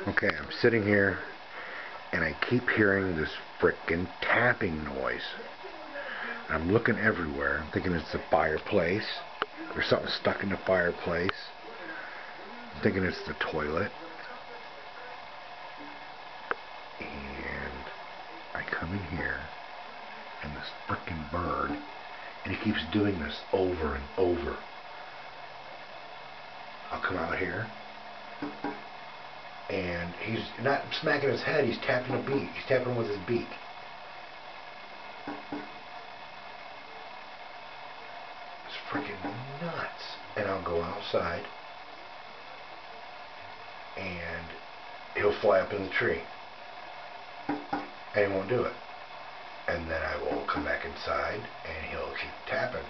Okay, I'm sitting here and I keep hearing this frickin' tapping noise. I'm looking everywhere. I'm thinking it's the fireplace. There's something stuck in the fireplace. I'm thinking it's the toilet. And I come in here and this frickin' bird, and he keeps doing this over and over. I'll come out here and he's not smacking his head, he's tapping a beak. He's tapping him with his beak. It's freaking nuts. And I'll go outside and he'll fly up in the tree. And he won't do it. And then I will come back inside and he'll keep tapping.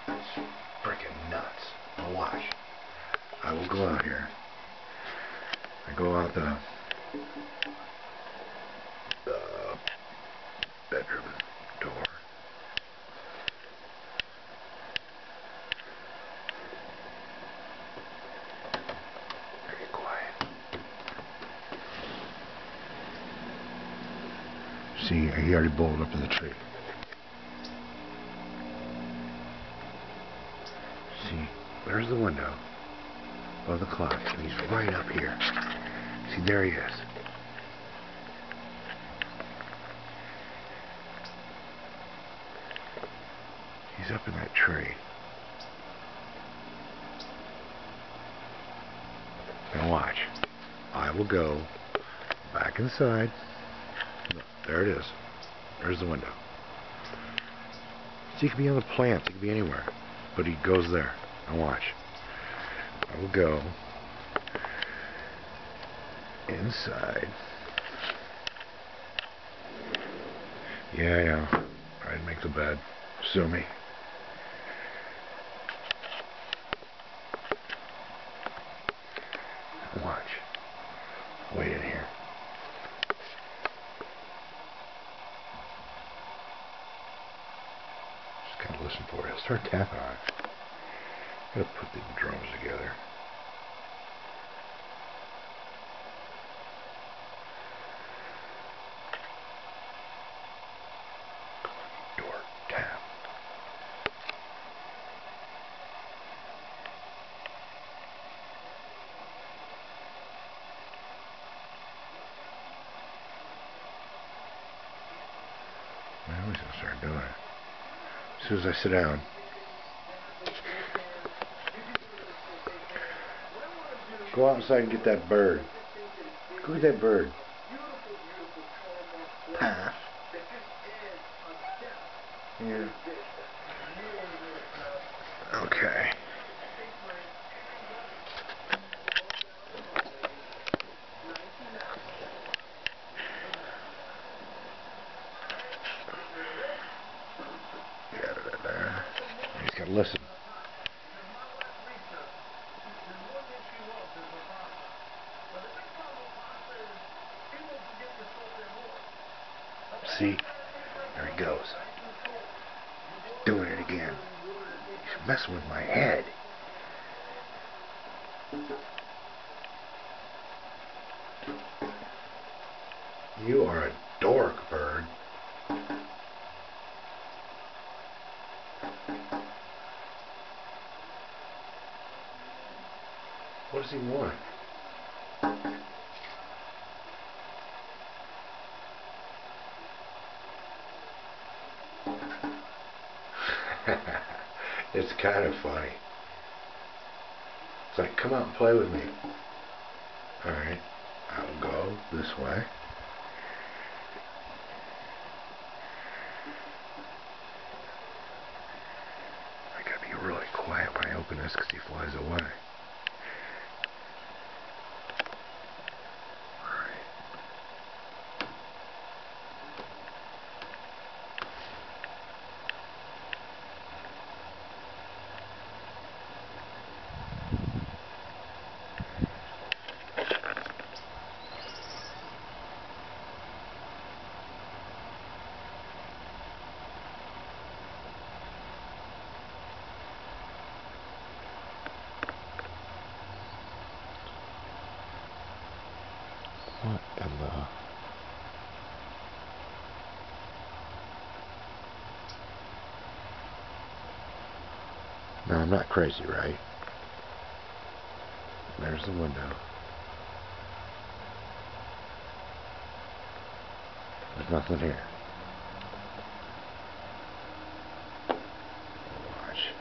It's freaking nuts. Now watch. I will go out here. I go out the bedroom door. Very quiet. See, he already bolted up in the tree. See, there's the window above the clock, and he's right up here. See, there he is. He's up in that tree. Now watch. I will go back inside. Look, there it is. There's the window. See, he could be on the plants. He could be anywhere. But he goes there. Now watch. I will go inside. Yeah. I'd make the bed. Sue me. Watch. Wait in here. Just kind of listen for it. He'll start tapping on it. Gotta put the drums together. Door tap. Now he's gonna start doing it. As soon as I sit down. Go outside and get that bird. Go get that bird. Pass. Yeah. Okay. Got it in there. He's got to listen. See? There he goes. He's doing it again. He's messing with my head. You are a dork, bird. What does he want? It's kind of funny. It's like, come out and play with me. Alright, I'll go this way. I gotta be really quiet when I open this because he flies away. What in the... No, I'm not crazy, right? There's the window. There's nothing here. Watch.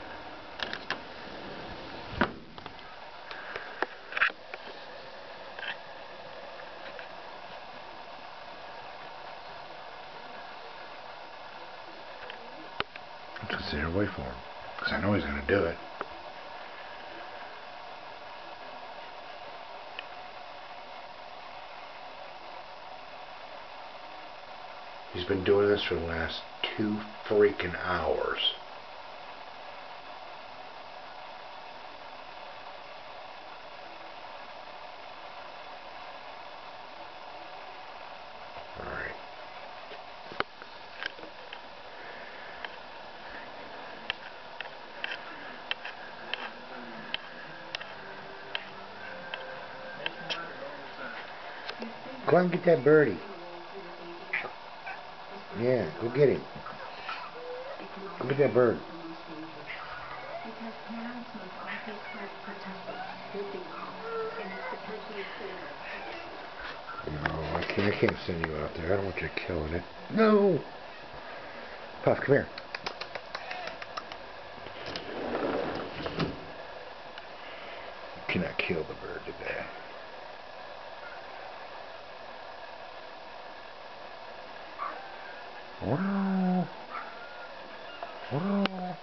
I'm just sitting here wait for him, because I know he's going to do it. He's been doing this for the last 2 freaking hours. Alright. Go out and get that birdie. Yeah, go get him. Go get that bird. No, I can't send you out there. I don't want you killing it. No! Puff, come here. You cannot kill the bird today. Wow. Wow.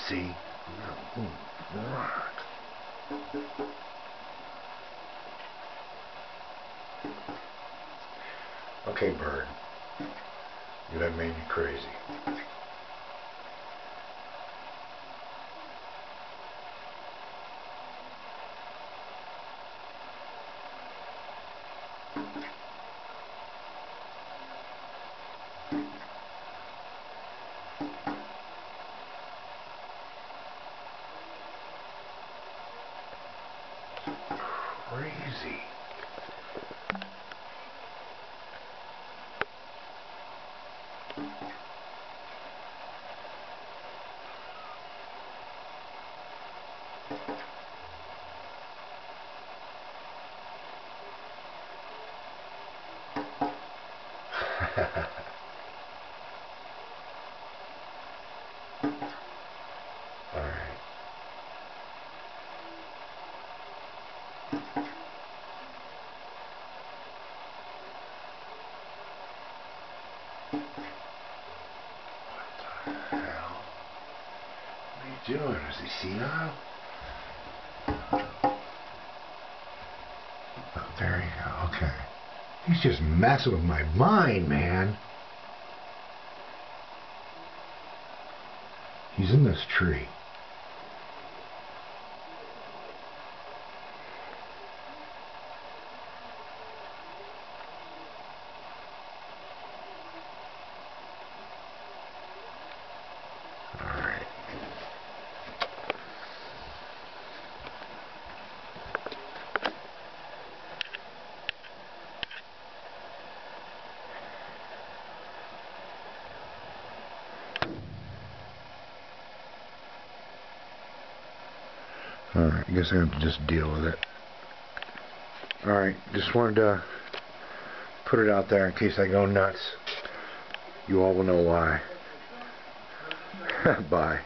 See? No. What? Okay, bird. You have made me crazy. Crazy. Alright. What the hell? What are you doing? Is he senile? Oh, there you go. Okay. He's just messing with my mind, man. He's in this tree. Alright. Alright, I guess I have to just deal with it. Alright, just wanted to put it out there in case I go nuts. You all will know why. Bye.